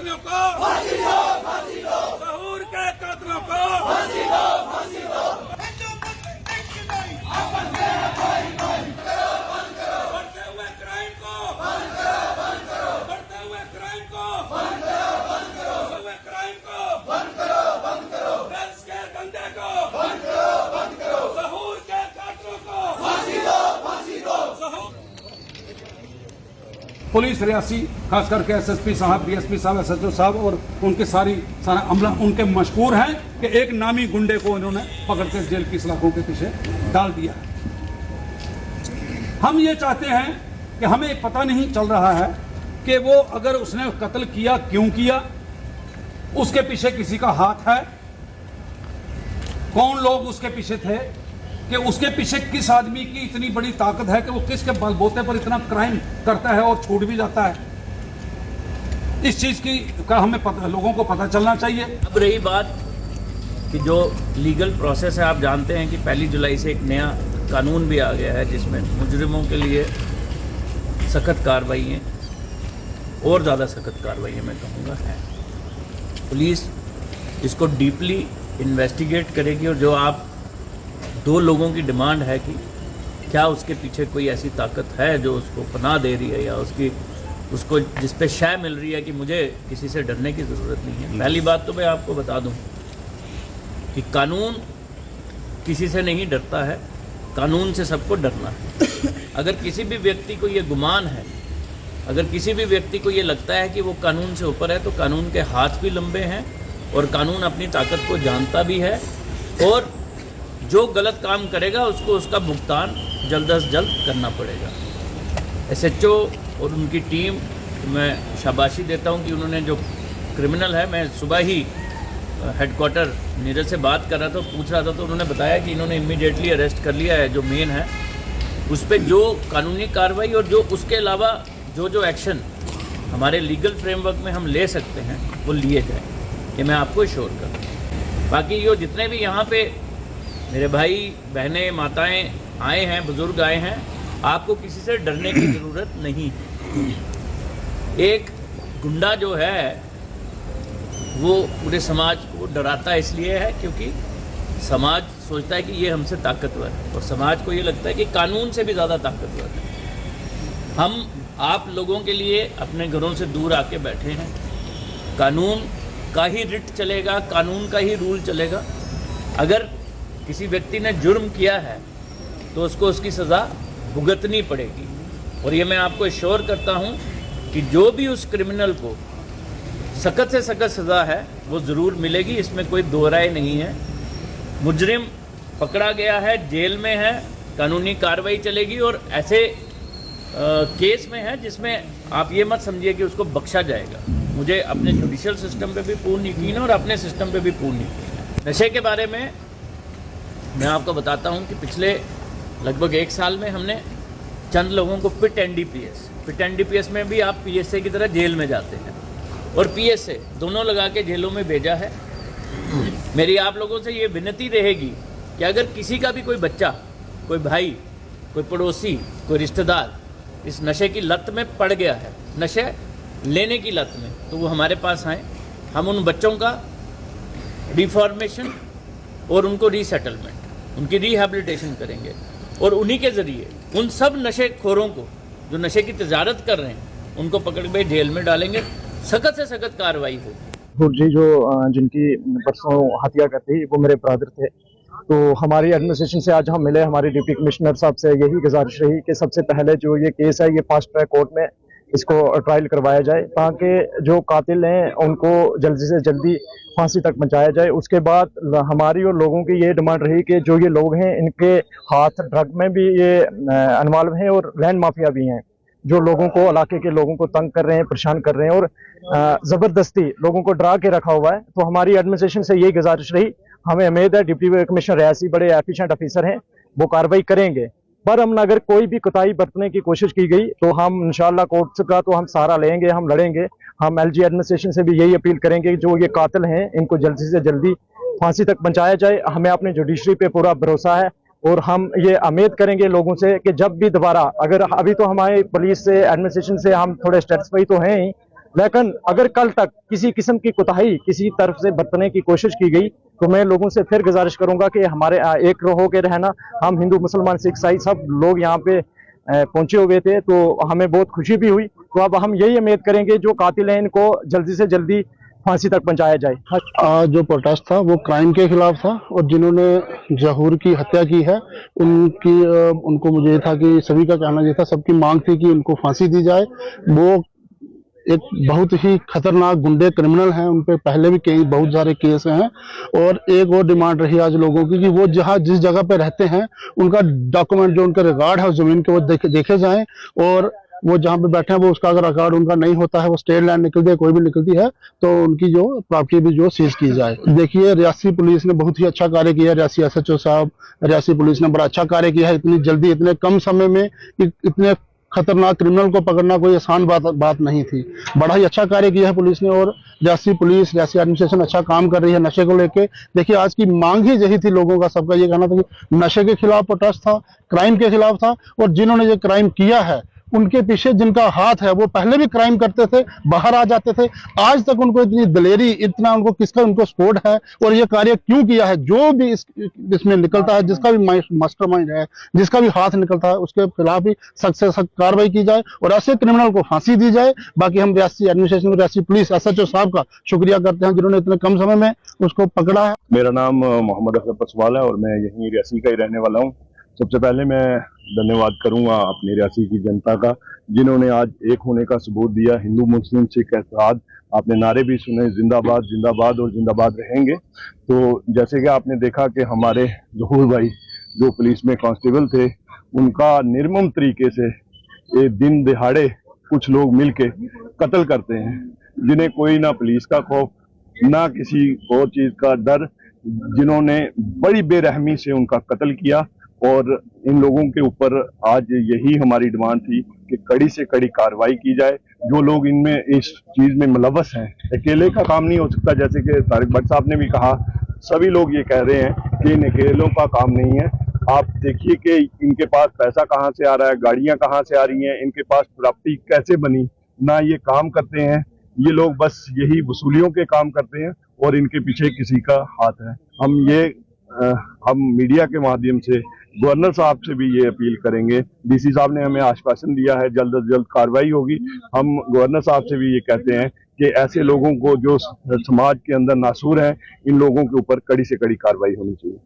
कातिलों को फांसी दो, फांसी दो। सहूर के कातिलों को फांसी दो, फांसी दो। बढ़ते हुए क्राइम को बंद करो, बंद करो। बढ़ते हुए क्राइम को बंद करो, बंद करो। बढ़ते हुए क्राइम को बंद करो, बंद करो। ड्रग्स के धंधे को बंद करो, बंद करो। सहूर के कातिलों को फांसी दो, फांसी दो। सहूर पुलिस रियासी खास करके एसएसपी साहब, डीएसपी साहब, एसएचओ साहब और उनके सारा अमला उनके मशहूर हैं कि एक नामी गुंडे को इन्होंने पकड़कर जेल की सलाखों के पीछे डाल दिया है। हम ये चाहते हैं कि हमें पता नहीं चल रहा है कि वो अगर उसने कत्ल किया क्यों किया, उसके पीछे किसी का हाथ है, कौन लोग उसके पीछे थे, कि उसके पीछे किस आदमी की इतनी बड़ी ताकत है कि वो किसके बलबूते पर इतना क्राइम करता है और छूट भी जाता है। इस चीज की का हमें लोगों को पता चलना चाहिए। अब रही बात कि जो लीगल प्रोसेस है, आप जानते हैं कि 1 जुलाई से एक नया कानून भी आ गया है जिसमें मुजरिमों के लिए सख्त कार्रवाइयाँ और ज़्यादा सख्त कार्रवाइयाँ मैं कहूँगा है। पुलिस इसको डीपली इन्वेस्टिगेट करेगी और जो आप 2 लोगों की डिमांड है कि क्या उसके पीछे कोई ऐसी ताकत है जो उसको पनाह दे रही है या उसको जिस पे शय मिल रही है कि मुझे किसी से डरने की ज़रूरत नहीं है। पहली बात तो मैं आपको बता दूं कि कानून किसी से नहीं डरता है, कानून से सबको डरना है। अगर किसी भी व्यक्ति को ये गुमान है, अगर किसी भी व्यक्ति को ये लगता है कि वो कानून से ऊपर है, तो कानून के हाथ भी लंबे हैं और कानून अपनी ताकत को जानता भी है और जो गलत काम करेगा उसको उसका भुगतान जल्द से जल्द करना पड़ेगा। एसएचओ और उनकी टीम मैं शाबाशी देता हूं कि उन्होंने जो क्रिमिनल है, मैं सुबह ही हेडक्वार्टर नीरज से बात कर रहा था, पूछ रहा था, तो उन्होंने बताया कि इन्होंने इमीडिएटली अरेस्ट कर लिया है जो मेन है, उस पर जो कानूनी कार्रवाई और जो उसके अलावा जो एक्शन हमारे लीगल फ्रेमवर्क में हम ले सकते हैं वो लिए जाए, ये मैं आपको श्योर करूँ। बाकी ये जितने भी यहाँ पे मेरे भाई बहनें माताएं आए हैं, बुजुर्ग आए हैं, आपको किसी से डरने की ज़रूरत नहीं है। एक गुंडा जो है वो पूरे समाज को डराता इसलिए है क्योंकि समाज सोचता है कि ये हमसे ताकतवर है और समाज को ये लगता है कि कानून से भी ज़्यादा ताकतवर है। हम आप लोगों के लिए अपने घरों से दूर आके बैठे हैं, कानून का ही रिट चलेगा, कानून का ही रूल चलेगा। अगर किसी व्यक्ति ने जुर्म किया है तो उसको उसकी सज़ा भुगतनी पड़ेगी और ये मैं आपको श्योर करता हूँ कि जो भी उस क्रिमिनल को सख्त से सख्त सज़ा है वो ज़रूर मिलेगी, इसमें कोई दो राय नहीं है। मुजरिम पकड़ा गया है, जेल में है, कानूनी कार्रवाई चलेगी और ऐसे केस में है जिसमें आप ये मत समझिए कि उसको बख्शा जाएगा। मुझे अपने जुडिशियल सिस्टम पे भी पूर्ण यकीन है और अपने सिस्टम पे भी पूर्ण यकीन है। नशे के बारे में मैं आपको बताता हूं कि पिछले लगभग 1 साल में हमने चंद लोगों को पिट एनडीपीएस में भी आप पीएसए की तरह जेल में जाते हैं और पीएसए दोनों लगा के जेलों में भेजा है। मेरी आप लोगों से ये विनती रहेगी कि अगर किसी का भी कोई बच्चा, कोई भाई, कोई पड़ोसी, कोई रिश्तेदार इस नशे की लत में पड़ गया है, नशे लेने की लत में, तो वो हमारे पास आए। हम उन बच्चों का रिफॉर्मेशन और उनको रीसेटलमेंट, उनकी रिहैबिलिटेशन करेंगे और उन्हीं के ज़रिए उन सब नशेखोरों को जो नशे की तजारत कर रहे हैं उनको पकड़ के जेल में डालेंगे, सख्त से सख्त कार्रवाई होगी। जी जो जिनकी परसों हत्या कर दी वो मेरे ब्रदर थे, तो हमारी एडमिनिस्ट्रेशन से आज हम मिले, हमारे डिप्टी कमिश्नर साहब से यही गुजारिश रही कि सबसे पहले जो ये केस है ये फास्ट ट्रैक कोर्ट में इसको ट्रायल करवाया जाए ताकि जो कातिल हैं उनको जल्दी से जल्दी फांसी तक पहुंचाया जाए। उसके बाद हमारी और लोगों की ये डिमांड रही कि जो ये लोग हैं इनके हाथ ड्रग में भी ये इन्वॉल्व हैं और लैंड माफिया भी हैं जो लोगों को, इलाके के लोगों को तंग कर रहे हैं, परेशान कर रहे हैं और ज़बरदस्ती लोगों को डरा के रखा हुआ है। तो हमारी एडमिनिस्ट्रेशन से यही गुजारिश रही, हमें उम्मीद है डिप्टी कमिश्नर रियासी बड़े एफिशिएंट ऑफिसर हैं, वो कार्रवाई करेंगे। पर हम अगर कोई भी कोताही बरतने की कोशिश की गई तो हम इंशाल्लाह कोर्ट का तो हम सहारा लेंगे, हम लड़ेंगे। हम एलजी एडमिनिस्ट्रेशन से भी यही अपील करेंगे जो ये कातिल हैं इनको जल्दी से जल्दी फांसी तक पहुंचाया जाए। हमें अपने जुडिशरी पे पूरा भरोसा है और हम ये उम्मीद करेंगे लोगों से कि जब भी दोबारा, अगर अभी तो हमारे पुलिस से, एडमिनिस्ट्रेशन से हम थोड़े सेटिस्फाई तो हैं ही, लेकिन अगर कल तक किसी किस्म की कोताही किसी तरफ से बरतने की कोशिश की गई तो मैं लोगों से फिर गुजारिश करूंगा कि हमारे एक हो के रहना। हम हिंदू मुसलमान सिख ईसाई सब लोग यहाँ पे पहुंचे हुए थे, तो हमें बहुत खुशी भी हुई। तो अब हम यही उम्मीद करेंगे जो कातिल हैं इनको जल्दी से जल्दी फांसी तक पहुंचाया जाए। आज जो प्रोटेस्ट था वो क्राइम के खिलाफ था और जिन्होंने जहूर की हत्या की है उनको मुझे था कि सभी का कहना ये था, सबकी मांग थी कि उनको फांसी दी जाए। वो एक बहुत ही खतरनाक गुंडे क्रिमिनल हैं, उन पे पहले भी कई बहुत सारे केस हैं। और एक और डिमांड रही आज लोगों की कि वो जहाँ जिस जगह पे रहते हैं उनका डॉक्यूमेंट जो उनका रिकॉर्ड है उस जमीन के वो देखे जाएं, और वो जहाँ पे बैठे हैं वो उसका अगर रिकॉर्ड उनका नहीं होता है, वो स्टेट लैंड निकलती है कोई भी निकलती है, तो उनकी जो प्रॉपर्टी भी जो सीज की जाए। देखिए रियासी पुलिस ने बहुत ही अच्छा कार्य किया, रियासी SHO साहब, रियासी पुलिस ने बड़ा अच्छा कार्य किया है। इतनी जल्दी इतने कम समय में इतने खतरनाक क्रिमिनल को पकड़ना कोई आसान बात नहीं थी। बड़ा ही अच्छा कार्य किया है पुलिस ने, और रियासी पुलिस रियासी एडमिनिस्ट्रेशन अच्छा काम कर रही है नशे को लेके। देखिए आज की मांग ही यही थी लोगों का, सबका ये कहना था कि नशे के खिलाफ प्रोटेस्ट था, क्राइम के खिलाफ था, और जिन्होंने ये क्राइम किया है उनके पीछे जिनका हाथ है वो पहले भी क्राइम करते थे, बाहर आ जाते थे। आज तक उनको इतनी दलेरी, इतना उनको सपोर्ट है और ये कार्य क्यों किया है। जो भी इसमें निकलता है, जिसका भी मास्टरमाइंड है, जिसका भी हाथ निकलता है, उसके खिलाफ ही सख्त से सख्त कार्रवाई की जाए और ऐसे क्रिमिनल को फांसी दी जाए। बाकी हम Reasi administration, Reasi police, SHO साहब का शुक्रिया करते हैं जिन्होंने इतने कम समय में उसको पकड़ा है। मेरा नाम मोहम्मद अफजल पसवाल है और मैं यहीं रियासी का ही रहने वाला हूँ। सबसे पहले मैं धन्यवाद करूंगा अपनी रियासी की जनता का, जिन्होंने आज एक होने का सबूत दिया। हिंदू मुस्लिम सिख इत्तेहाद, आपने नारे भी सुने, जिंदाबाद जिंदाबाद और जिंदाबाद रहेंगे। तो जैसे कि आपने देखा कि हमारे जहूर भाई जो पुलिस में कांस्टेबल थे, उनका निर्मम तरीके से दिन दिहाड़े कुछ लोग मिलके कत्ल करते हैं, जिन्हें कोई ना पुलिस का खौफ ना किसी और चीज का डर, जिन्होंने बड़ी बेरहमी से उनका कत्ल किया। और इन लोगों के ऊपर आज यही हमारी डिमांड थी कि कड़ी से कड़ी कार्रवाई की जाए। जो लोग इनमें इस चीज में मुलव्वस हैं, अकेले का काम नहीं हो सकता, जैसे कि तारिक भट्ट साहब ने भी कहा, सभी लोग ये कह रहे हैं कि इन अकेलों का काम नहीं है। आप देखिए कि इनके पास पैसा कहाँ से आ रहा है, गाड़ियां कहाँ से आ रही हैं, इनके पास प्रॉपर्टी कैसे बनी, ना ये काम करते हैं। ये लोग बस यही वसूलियों के काम करते हैं और इनके पीछे किसी का हाथ है। हम मीडिया के माध्यम से गवर्नर साहब से भी ये अपील करेंगे। DC साहब ने हमें आश्वासन दिया है जल्द से जल्द कार्रवाई होगी। हम गवर्नर साहब से भी ये कहते हैं कि ऐसे लोगों को जो समाज के अंदर नासूर हैं, इन लोगों के ऊपर कड़ी से कड़ी कार्रवाई होनी चाहिए।